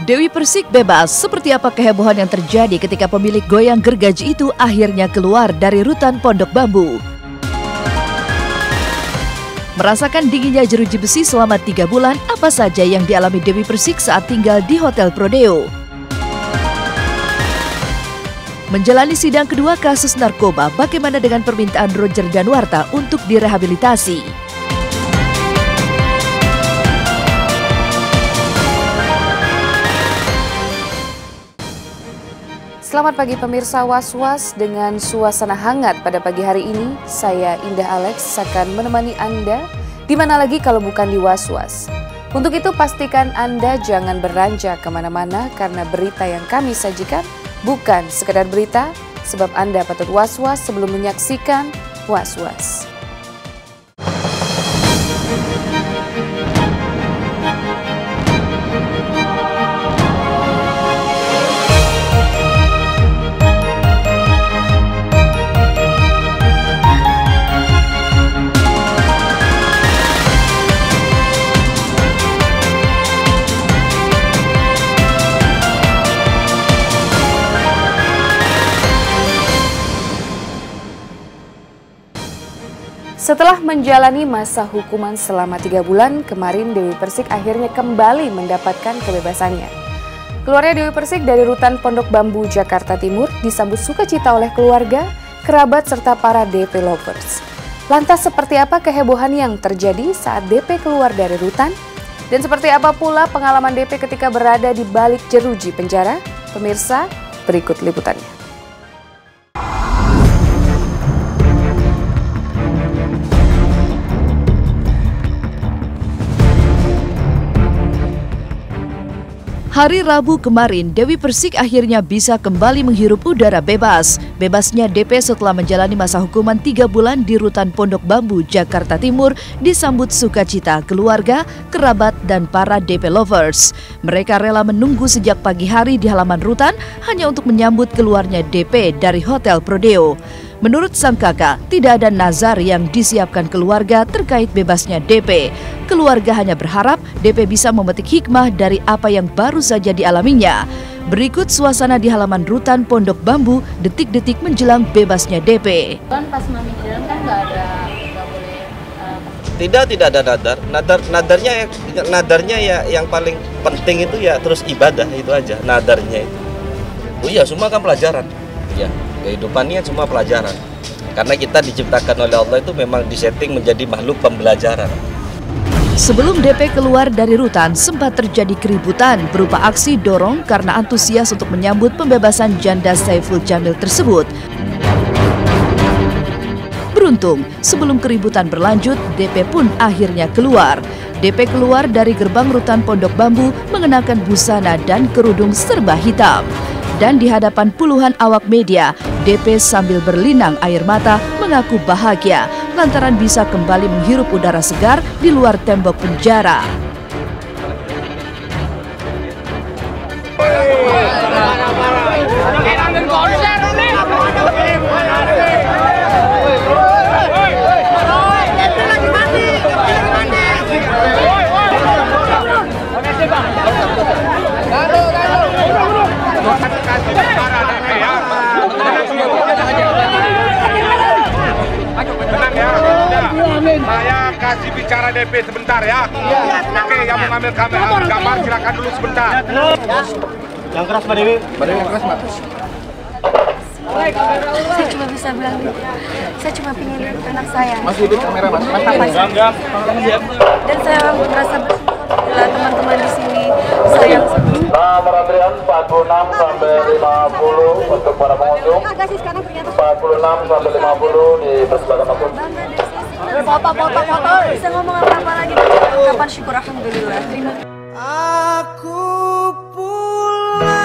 Dewi Persik bebas, seperti apa kehebohan yang terjadi ketika pemilik goyang gergaji itu akhirnya keluar dari rutan Pondok Bambu. Merasakan dinginnya jeruji besi selama 3 bulan, apa saja yang dialami Dewi Persik saat tinggal di Hotel Prodeo? Menjalani sidang kedua kasus narkoba, bagaimana dengan permintaan Roger Danuarta untuk direhabilitasi? Selamat pagi pemirsa Was-Was, dengan suasana hangat pada pagi hari ini, saya Indah Alex akan menemani Anda di mana lagi kalau bukan di Was-Was. Untuk itu pastikan Anda jangan beranjak kemana-mana karena berita yang kami sajikan bukan sekedar berita, sebab Anda patut was-was sebelum menyaksikan Was-Was. Setelah menjalani masa hukuman selama 3 bulan, kemarin Dewi Persik akhirnya kembali mendapatkan kebebasannya. Keluarnya Dewi Persik dari rutan Pondok Bambu, Jakarta Timur disambut sukacita oleh keluarga, kerabat, serta para DP lovers. Lantas seperti apa kehebohan yang terjadi saat DP keluar dari rutan? Dan seperti apa pula pengalaman DP ketika berada di balik jeruji penjara? Pemirsa, berikut liputannya. Hari Rabu kemarin, Dewi Persik akhirnya bisa kembali menghirup udara bebas. Bebasnya DP setelah menjalani masa hukuman 3 bulan di rutan Pondok Bambu, Jakarta Timur disambut sukacita keluarga, kerabat, dan para DP lovers. Mereka rela menunggu sejak pagi hari di halaman rutan hanya untuk menyambut keluarnya DP dari Hotel Prodeo. Menurut sang kakak, tidak ada nazar yang disiapkan keluarga terkait bebasnya DP. Keluarga hanya berharap DP bisa memetik hikmah dari apa yang baru saja dialaminya. Berikut suasana di halaman rutan Pondok Bambu detik-detik menjelang bebasnya DP. Kan pas mami di dalam kan nggak boleh. Tidak ada nadarnya ya yang paling penting itu ya terus ibadah itu aja nadarnya itu. Oh iya, semua kan pelajaran. Ya, kehidupannya semua pelajaran. Karena kita diciptakan oleh Allah itu memang disetting menjadi makhluk pembelajaran. Sebelum DP keluar dari rutan, sempat terjadi keributan berupa aksi dorong karena antusias untuk menyambut pembebasan janda Saiful Jamil tersebut. Beruntung, sebelum keributan berlanjut, DP pun akhirnya keluar. DP keluar dari gerbang rutan Pondok Bambu mengenakan busana dan kerudung serba hitam. Dan di hadapan puluhan awak media, DP sambil berlinang air mata mengaku bahagia lantaran bisa kembali menghirup udara segar di luar tembok penjara. Saya kasih bicara DP sebentar ya. Oke, yang mau ngambil gambar silakan dulu sebentar. Yang keras Mbak Dewi. Mbak Dewi yang keras Mbak. Saya cuma bisa bilang gitu. Saya cuma ingin lihat anak saya. Mas hidup kamera Mas. Dan saya merasa bersyukur bila teman-teman di sini sayang. Nomor antrian 46 sampai 50 untuk para pengunjung. 46 sampai 50 di persebelah kampus. Foto. Bisa ngomong apa lagi? Kapan syukur alhamdulillah. Terima kasih. Aku pulang.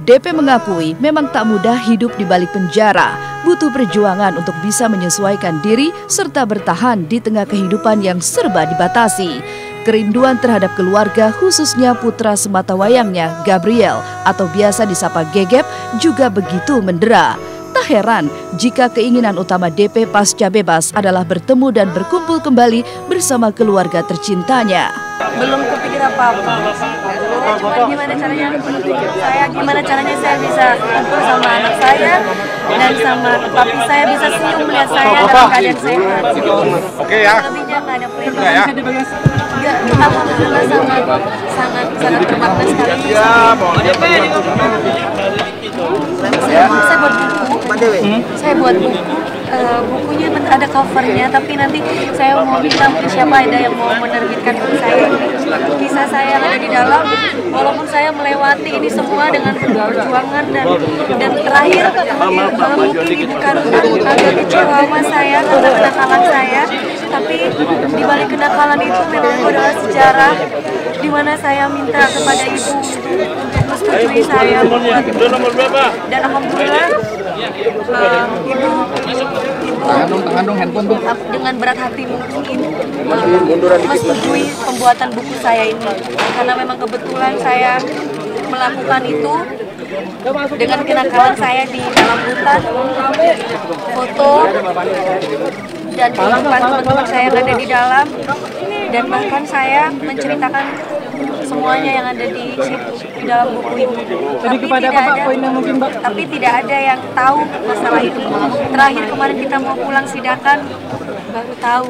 DP mengakui memang tak mudah hidup di balik penjara, butuh perjuangan untuk bisa menyesuaikan diri serta bertahan di tengah kehidupan yang serba dibatasi. Kerinduan terhadap keluarga, khususnya putra sematawayangnya, Gabriel, atau biasa disapa Gegep, juga begitu mendera. Tak heran jika keinginan utama DP pasca bebas adalah bertemu dan berkumpul kembali bersama keluarga tercintanya. Belum kepikir apa-apa. Cuma gimana caranya gimana caranya saya bisa kumpul sama anak saya dan sama papi saya bisa senyum melihat saya dalam keadaan sehat. Oke ya. Lebihnya nggak ada perintah. Ya, alhamdulillah sangat bermakna sekali. Saya buat buku. Bukunya ada covernya, tapi nanti saya mau minta siapa ada yang mau menerbitkan buku saya. Kisah saya yang ada di dalam, walaupun saya melewati ini semua dengan perjuangan dan terakhir mungkin karena agak kecewa saya karena kenakalan saya, tapi di balik kenakalan itu memang adalah sejarah di mana saya minta kepada ibu untuk menyetujui saya dan alhamdulillah ibu dengan berat hati mungkin menyetujui pembuatan buku saya ini karena memang kebetulan saya melakukan itu dengan kenakalan saya di dalam hutan, foto dan kehidupan teman-teman saya yang ada di dalam, dan bahkan saya menceritakan semuanya yang ada di dalam buku ini. Tapi tidak ada yang tahu masalah itu. Terakhir kemarin kita mau pulang sidakan baru tahu.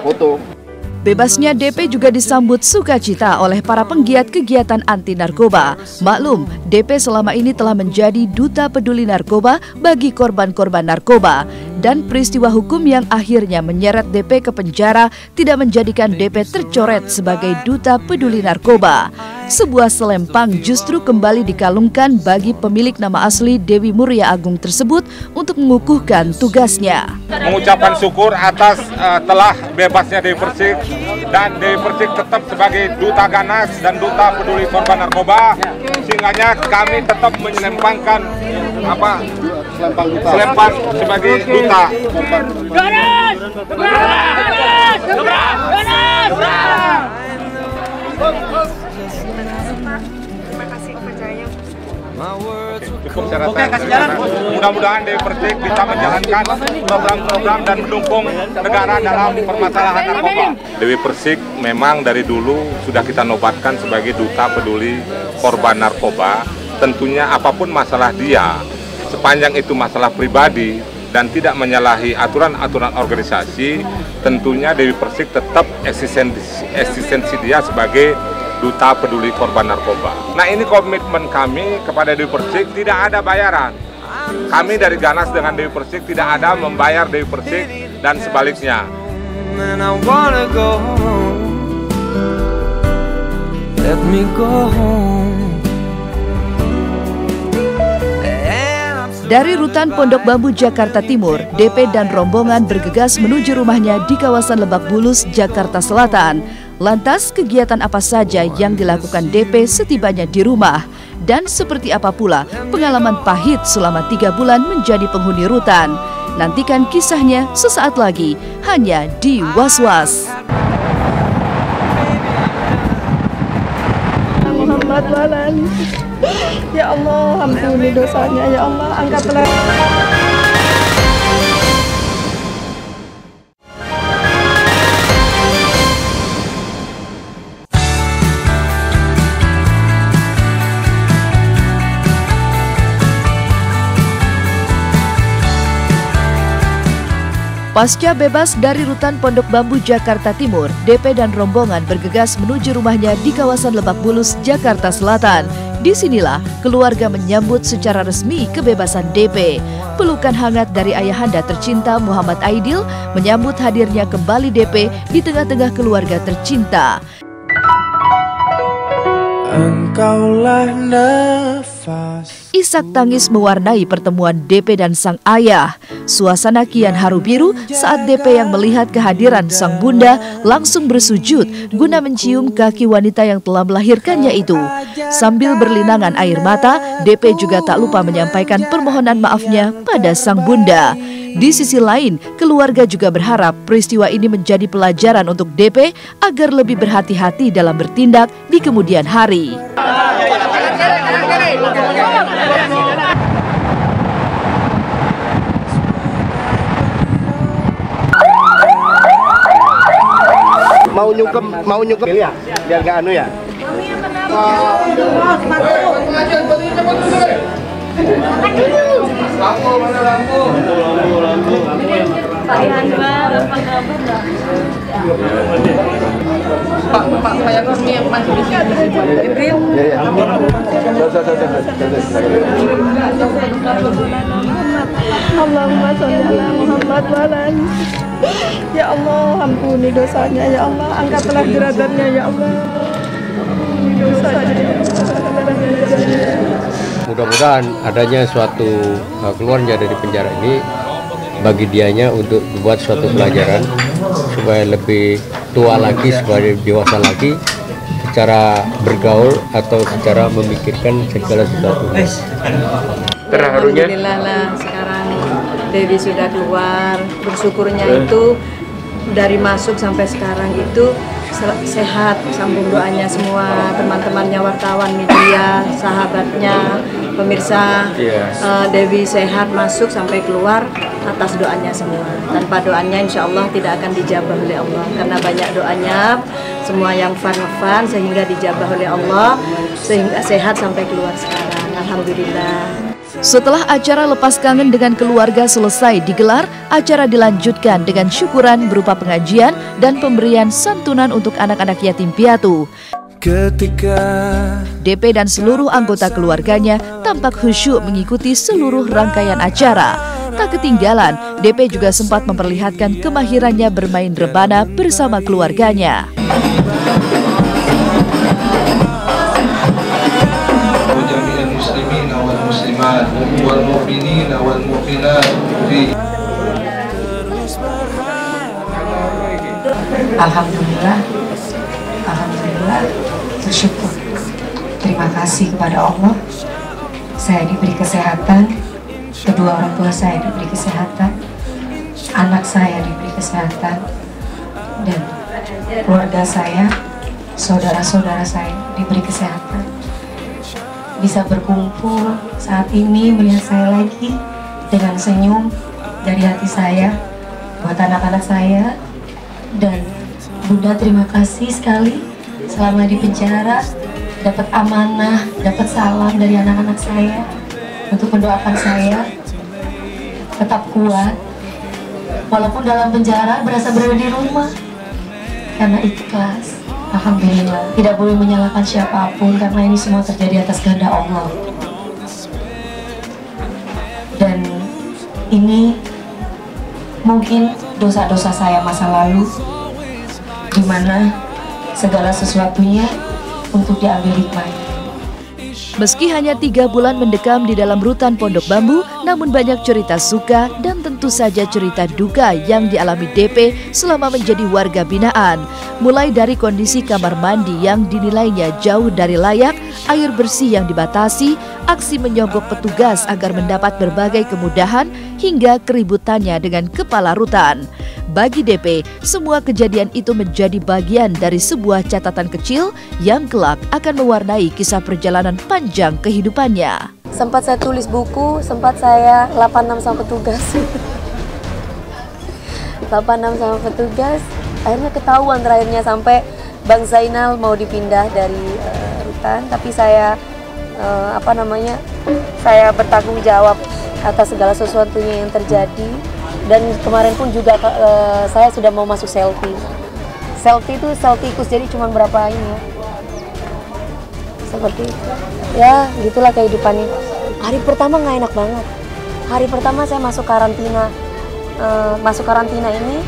Foto. Bebasnya DP juga disambut sukacita oleh para penggiat kegiatan anti narkoba. Maklum, DP selama ini telah menjadi duta peduli narkoba bagi korban-korban narkoba. Dan peristiwa hukum yang akhirnya menyeret DP ke penjara tidak menjadikan DP tercoret sebagai duta peduli narkoba. Sebuah selempang justru kembali dikalungkan bagi pemilik nama asli Dewi Muria Agung tersebut untuk mengukuhkan tugasnya. Mengucapkan syukur atas telah bebasnya Dewi Persik, dan Dewi Persik tetap sebagai duta ganas dan duta peduli korban narkoba, sehingga kami tetap menyelempangkan selempang sebagai duta. Ganas! Ganas! Ganas! Terima kasih kepercayaan. Cukup saya rasa. Mudah-mudahan Dewi Persik bisa menjalankan program-program dan mendukung negara dalam permasalahan narkoba. Dewi Persik memang dari dulu sudah kita nobatkan sebagai duta peduli korban narkoba. Tentunya apapun masalah dia, sepanjang itu masalah pribadi dan tidak menyalahi aturan-aturan organisasi, tentunya Dewi Persik tetap eksistensi dia sebagai duta peduli korban narkoba. Nah, ini komitmen kami kepada Dewi Persik, tidak ada bayaran. Kami dari Ganas dengan Dewi Persik tidak ada membayar Dewi Persik dan sebaliknya. Let me go home. Dari Rutan Pondok Bambu, Jakarta Timur, DP dan rombongan bergegas menuju rumahnya di kawasan Lebak Bulus, Jakarta Selatan. Lantas, kegiatan apa saja yang dilakukan DP setibanya di rumah? Dan seperti apa pula pengalaman pahit selama 3 bulan menjadi penghuni rutan? Nantikan kisahnya sesaat lagi, hanya di Was-Was. Muhammad Walani. Ya Allah, ampuni dosanya, ya Allah, angkatlah. Pasca bebas dari Rutan Pondok Bambu, Jakarta Timur, DP dan rombongan bergegas menuju rumahnya di kawasan Lebak Bulus, Jakarta Selatan. Disinilah keluarga menyambut secara resmi kebebasan DP. Pelukan hangat dari ayahanda tercinta Muhammad Aidil menyambut hadirnya kembali DP di tengah-tengah keluarga tercinta. Engkaulah nafas. Isak tangis mewarnai pertemuan DP dan sang ayah. Suasana kian haru biru saat DP yang melihat kehadiran sang bunda langsung bersujud guna mencium kaki wanita yang telah melahirkannya itu. Sambil berlinangan air mata, DP juga tak lupa menyampaikan permohonan maafnya pada sang bunda. Di sisi lain, keluarga juga berharap peristiwa ini menjadi pelajaran untuk DP agar lebih berhati-hati dalam bertindak di kemudian hari. mau nyukem ya, biar nggak anu ya. Pak yang resmi yang masih di sini. Ibril. Allahumma sholli ala Muhammad wa ala ali. Ya Allah, ampuni dosanya ya Allah, angkatlah derajatnya ya Allah. Mudah-mudahan adanya suatu keluarnya dari penjara ini bagi dianya untuk membuat suatu pelajaran supaya lebih tua lagi, supaya dewasa lagi secara bergaul atau secara memikirkan segala sesuatu. Alhamdulillah lah sekarang Dewi sudah keluar. Bersyukurnya itu dari masuk sampai sekarang itu sehat. Sambung doanya semua teman-temannya, wartawan, media, sahabatnya, pemirsa. Dewi sehat masuk sampai keluar atas doanya semua. Tanpa doanya insya Allah tidak akan dijabah oleh Allah, karena banyak doanya semua yang fun sehingga dijabah oleh Allah, sehingga sehat sampai keluar sekarang. Alhamdulillah. Setelah acara lepas kangen dengan keluarga selesai digelar, acara dilanjutkan dengan syukuran berupa pengajian dan pemberian santunan untuk anak-anak yatim piatu. Ketika DP dan seluruh anggota keluarganya tampak khusyuk mengikuti seluruh rangkaian acara. Tak ketinggalan, DP juga sempat memperlihatkan kemahirannya bermain rebana bersama keluarganya. Alhamdulillah, bersyukur. Terima kasih kepada Allah. Saya diberi kesehatan, kedua orang tua saya diberi kesehatan, anak saya diberi kesehatan, dan keluarga saya, saudara-saudara saya diberi kesehatan. Bisa berkumpul saat ini melihat saya lagi dengan senyum dari hati saya buat anak-anak saya. Dan Bunda terima kasih sekali selama di penjara dapat amanah, dapat salam dari anak-anak saya untuk mendoakan saya tetap kuat walaupun dalam penjara, berasa berada di rumah karena ikhlas. Alhamdulillah, tidak boleh menyalahkan siapapun karena ini semua terjadi atas kehendak Allah. Dan ini mungkin dosa-dosa saya masa lalu, di mana segala sesuatunya untuk diambil hikmahnya. Meski hanya 3 bulan mendekam di dalam rutan Pondok Bambu, namun banyak cerita suka dan tentu saja cerita duka yang dialami DP selama menjadi warga binaan. Mulai dari kondisi kamar mandi yang dinilainya jauh dari layak, air bersih yang dibatasi, aksi menyogok petugas agar mendapat berbagai kemudahan, hingga keributannya dengan kepala rutan. Bagi DP, semua kejadian itu menjadi bagian dari sebuah catatan kecil yang kelak akan mewarnai kisah perjalanan panjang kehidupannya. Sempat saya tulis buku, sempat saya 86 sama petugas. 86 sama petugas, akhirnya ketahuan terakhirnya sampai Bang Zainal mau dipindah dari rutan, tapi saya saya bertanggung jawab atas segala sesuatunya yang terjadi. Dan kemarin pun juga saya sudah mau masuk selfie. Selfie itu sel tikus, jadi cuma berapa ini ya. Seperti itu. Ya, gitulah kehidupannya. Hari pertama nggak enak banget. Hari pertama saya masuk karantina. Masuk karantina ini,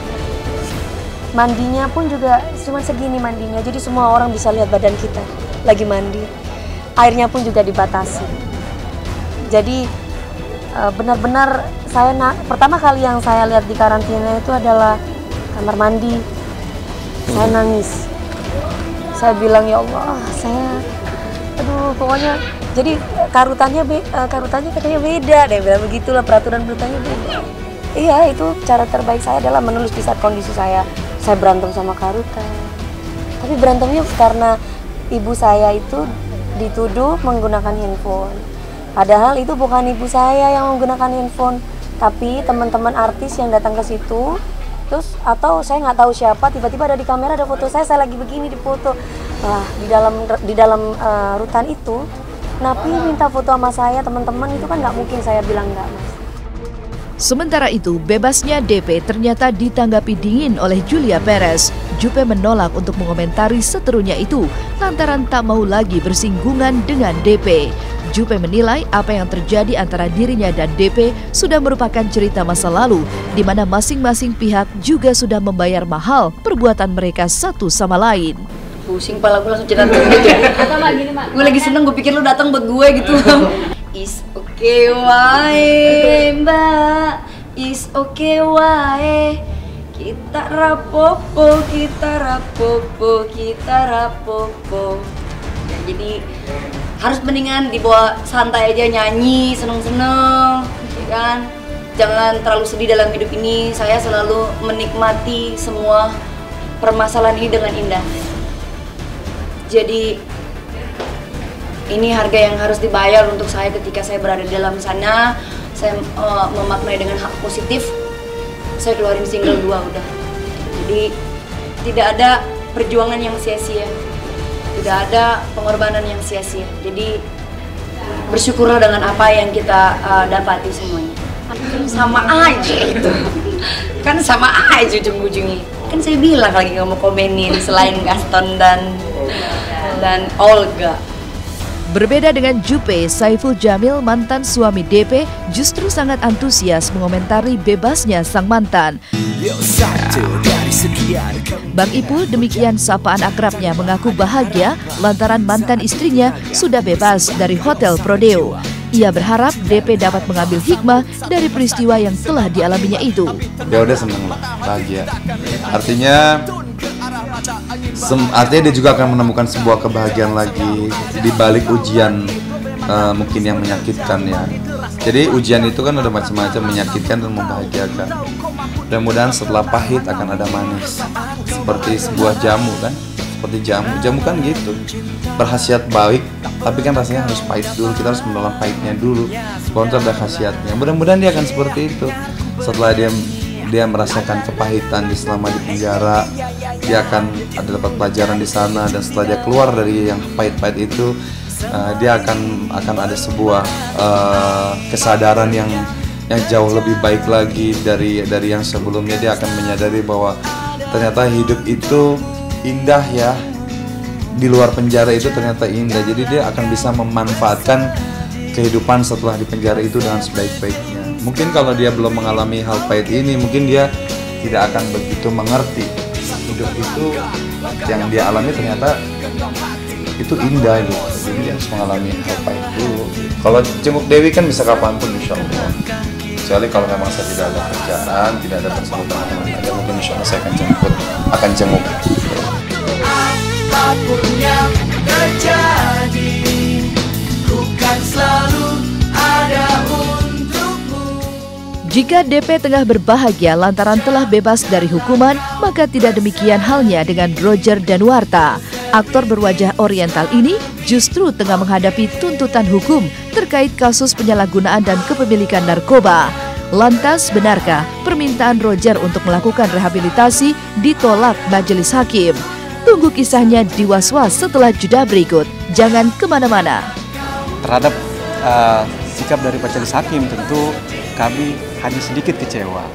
mandinya pun juga cuma segini mandinya. Jadi semua orang bisa lihat badan kita lagi mandi. Airnya pun juga dibatasi. Jadi benar-benar pertama kali yang saya lihat di karantina itu adalah kamar mandi. Saya nangis. Saya bilang, ya Allah, pokoknya. Jadi karutannya katanya beda, dia bilang begitulah, peraturan berutannya beda. Iya, itu cara terbaik saya adalah menulis di saat kondisi saya berantem sama karutan. Tapi berantemnya karena ibu saya itu dituduh menggunakan handphone. Padahal itu bukan ibu saya yang menggunakan handphone, tapi teman-teman artis yang datang ke situ Terus atau saya nggak tahu siapa, tiba-tiba ada di kamera, ada foto saya lagi begini di foto. Nah, di dalam rutan itu, Napi minta foto sama saya, teman-teman, itu kan nggak mungkin saya bilang nggak, Mas. Sementara itu, bebasnya DP ternyata ditanggapi dingin oleh Julia Perez. Jupe menolak untuk mengomentari seterunya itu, lantaran tak mau lagi bersinggungan dengan DP. Jupe menilai apa yang terjadi antara dirinya dan DP sudah merupakan cerita masa lalu, di mana masing-masing pihak juga sudah membayar mahal perbuatan mereka satu sama lain. Pusing pala gue langsung cerita gitu. Atau Mak gini, Mak. Gue lagi seneng, gue pikir lu datang buat gue gitu. Is okay wae, Mbak. Is okay wae. Kita rapopo, kita rapopo, kita rapopo. Ya, jadi harus mendingan dibawa santai aja, nyanyi, seneng-seneng, ya kan? Jangan terlalu sedih dalam hidup ini. Saya selalu menikmati semua permasalahan ini dengan indah. Jadi ini harga yang harus dibayar untuk saya ketika saya berada di dalam sana. Saya memaknai dengan hak positif. Saya keluarin single 2 udah. Jadi tidak ada perjuangan yang sia-sia. Tidak ada pengorbanan yang sia-sia. Jadi bersyukurlah dengan apa yang kita dapati semuanya. Sama aja itu. Kan sama aja ujung-ujungnya. Kan saya bilang lagi nggak mau komenin selain Gaston dan Olga. Berbeda dengan Jupe, Saiful Jamil, mantan suami DP, justru sangat antusias mengomentari bebasnya sang mantan. Bang Ipul demikian sapaan akrabnya mengaku bahagia lantaran mantan istrinya sudah bebas dari Hotel Prodeo. Ia berharap DP dapat mengambil hikmah dari peristiwa yang telah dialaminya itu. Ya udah, seneng lah, bahagia. Artinya dia juga akan menemukan sebuah kebahagiaan lagi di balik ujian mungkin yang menyakitkan ya. Jadi ujian itu kan ada macam-macam, menyakitkan dan membahagiakan. Mudah-mudahan setelah pahit akan ada manis. Seperti sebuah jamu kan, seperti jamu kan gitu, berkhasiat baik, tapi kan rasanya harus pahit dulu. Kita harus menelan pahitnya dulu, baru ada khasiatnya. Mudah-mudahan dia akan seperti itu. Setelah dia merasakan kepahitan selama di penjara, dia akan ada dapat pelajaran di sana, dan setelah dia keluar dari yang pahit-pahit itu, dia akan ada sebuah kesadaran yang jauh lebih baik lagi dari yang sebelumnya. Dia akan menyadari bahwa ternyata hidup itu indah ya, di luar penjara itu ternyata indah. Jadi dia akan bisa memanfaatkan kehidupan setelah di penjara itu dengan sebaik-baiknya. Mungkin kalau dia belum mengalami hal pahit ini, mungkin dia tidak akan begitu mengerti hidup itu yang dia alami ternyata itu indah gitu. Jadi dia harus mengalami hal pahit dulu. Kalau jenguk Dewi kan bisa kapanpun insya Allah. Kecuali kalau memang saya tidak ada kerjaan, tidak ada tersebut ya mungkin insya Allah saya akan jenguk. Apapun yang terjadi, ku kan selalu ada untukmu. Jika DP tengah berbahagia lantaran telah bebas dari hukuman, maka tidak demikian halnya dengan Roger Danuarta. Aktor berwajah oriental ini justru tengah menghadapi tuntutan hukum terkait kasus penyalahgunaan dan kepemilikan narkoba. Lantas, benarkah permintaan Roger untuk melakukan rehabilitasi ditolak majelis hakim? Tunggu kisahnya di Was-Was setelah jeda berikut. Jangan kemana-mana. Terhadap sikap dari majelis hakim, tentu kami hanya sedikit kecewa.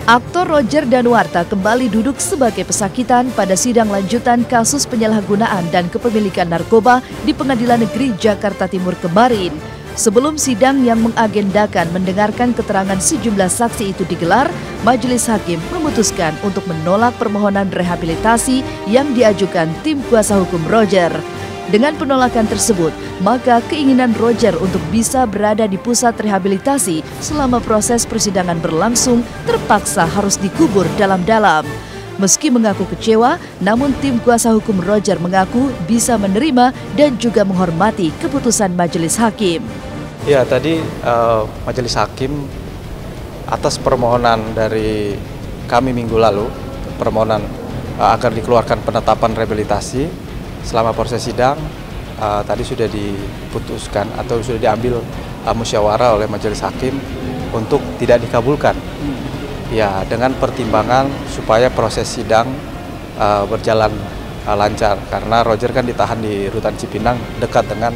Aktor Roger Danuarta kembali duduk sebagai pesakitan pada sidang lanjutan kasus penyalahgunaan dan kepemilikan narkoba di Pengadilan Negeri Jakarta Timur kemarin. Sebelum sidang yang mengagendakan mendengarkan keterangan sejumlah saksi itu digelar, majelis hakim memutuskan untuk menolak permohonan rehabilitasi yang diajukan tim kuasa hukum Roger. Dengan penolakan tersebut, maka keinginan Roger untuk bisa berada di pusat rehabilitasi selama proses persidangan berlangsung terpaksa harus dikubur dalam-dalam. Meski mengaku kecewa, namun tim kuasa hukum Roger mengaku bisa menerima dan juga menghormati keputusan majelis hakim. Ya, tadi majelis hakim atas permohonan dari kami minggu lalu, permohonan agar dikeluarkan penetapan rehabilitasi selama proses sidang tadi sudah diputuskan atau sudah diambil musyawarah oleh majelis hakim untuk tidak dikabulkan. Ya, dengan pertimbangan supaya proses sidang berjalan lancar karena Roger kan ditahan di Rutan Cipinang dekat dengan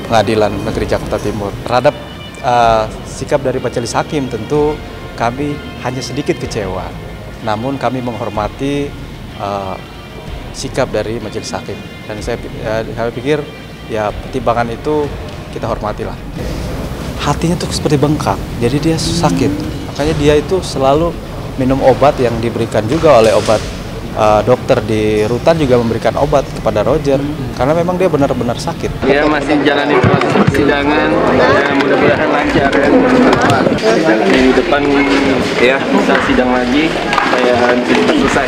Pengadilan Negeri Jakarta Timur. Terhadap sikap dari majelis hakim tentu kami hanya sedikit kecewa, namun kami menghormati sikap dari majelis hakim dan saya pikir ya pertimbangan itu kita hormatilah. Hatinya tuh seperti bengkak, jadi dia sakit, makanya dia itu selalu minum obat yang diberikan juga oleh dokter di Rutan juga memberikan obat kepada Roger karena memang dia benar-benar sakit. Ya masih jalani proses persidangan, ya mudah-mudahan lancar ya. Minggu depan ya bisa sidang lagi supaya bisa selesai.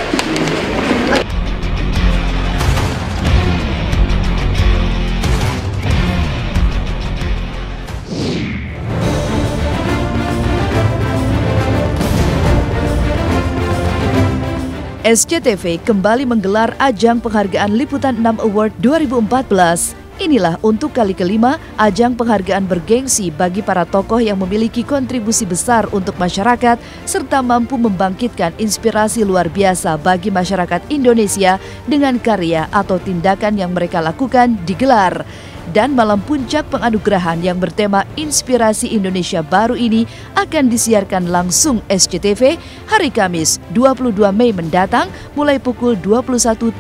SCTV kembali menggelar ajang penghargaan Liputan 6 Award 2014. Inilah untuk kali kelima ajang penghargaan bergengsi bagi para tokoh yang memiliki kontribusi besar untuk masyarakat serta mampu membangkitkan inspirasi luar biasa bagi masyarakat Indonesia dengan karya atau tindakan yang mereka lakukan digelar. Dan malam puncak penganugerahan yang bertema Inspirasi Indonesia Baru ini akan disiarkan langsung SCTV hari Kamis 22 Mei mendatang mulai pukul 21.30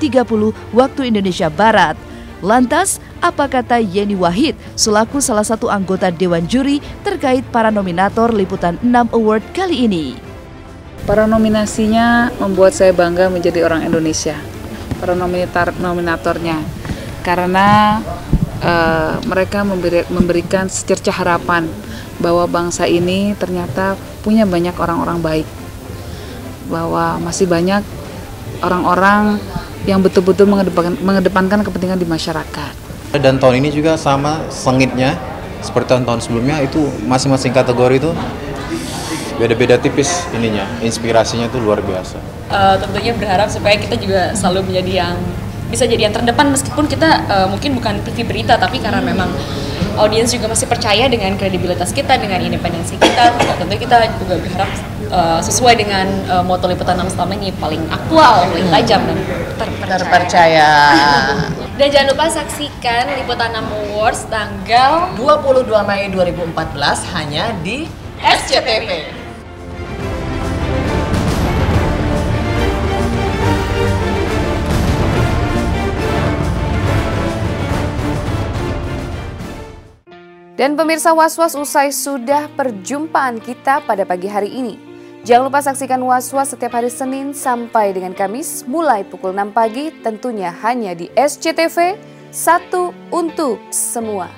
waktu Indonesia Barat. Lantas, apa kata Yeni Wahid selaku salah satu anggota Dewan Juri terkait para nominator Liputan 6 Award kali ini? Para nominasinya membuat saya bangga menjadi orang Indonesia, para nominatornya, karena mereka memberikan secercah harapan bahwa bangsa ini ternyata punya banyak orang-orang baik, bahwa masih banyak orang-orang yang betul-betul mengedepankan kepentingan di masyarakat. Dan tahun ini juga sama sengitnya seperti tahun-tahun sebelumnya, itu masing-masing kategori itu beda-beda tipis ininya, inspirasinya itu luar biasa. Tentunya berharap supaya kita juga selalu menjadi yang bisa jadi yang terdepan meskipun kita mungkin bukan TV berita, tapi karena memang audiens juga masih percaya dengan kredibilitas kita, dengan independensi kita. Tentu kita juga berharap sesuai dengan moto Liputan 6 selama ini paling aktual, paling tajam dan terpercaya. Dan jangan lupa saksikan Liputan 6 Awards tanggal 22 Mei 2014 hanya di SCTV. Dan pemirsa Was-Was, usai sudah perjumpaan kita pada pagi hari ini. Jangan lupa saksikan Was-Was setiap hari Senin sampai dengan Kamis mulai pukul 6 pagi tentunya hanya di SCTV, satu untuk semua.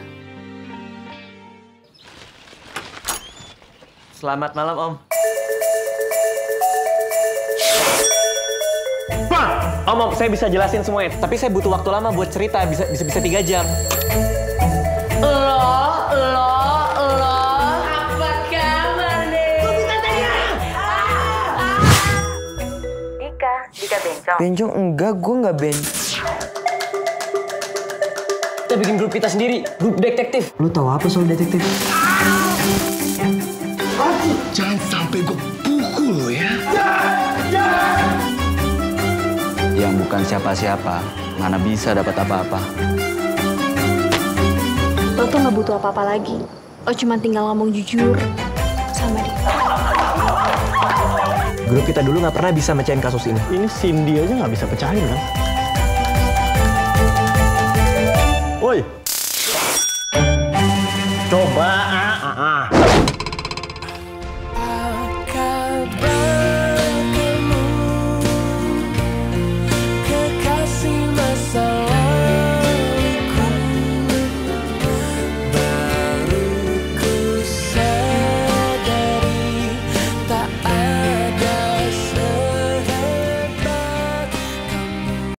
Selamat malam Om. Om, saya bisa jelasin semuanya, tapi saya butuh waktu lama buat cerita, bisa 3 jam. Apa kabar nih? Bukan tanya. Dika bencong. Bencong enggak, gue nggak bencong. Kita bikin grup kita sendiri, grup detektif. Lu tahu apa soal detektif? Jangan sampai gue pukul lo ya. Yang bukan siapa-siapa, mana bisa dapat apa-apa. Lo tuh nggak butuh apa-apa lagi. Lo cuma tinggal ngomong jujur sama dia. Grup kita dulu nggak pernah bisa mecahin kasus ini. Ini Cindy aja nggak bisa pecahin kan? Woi,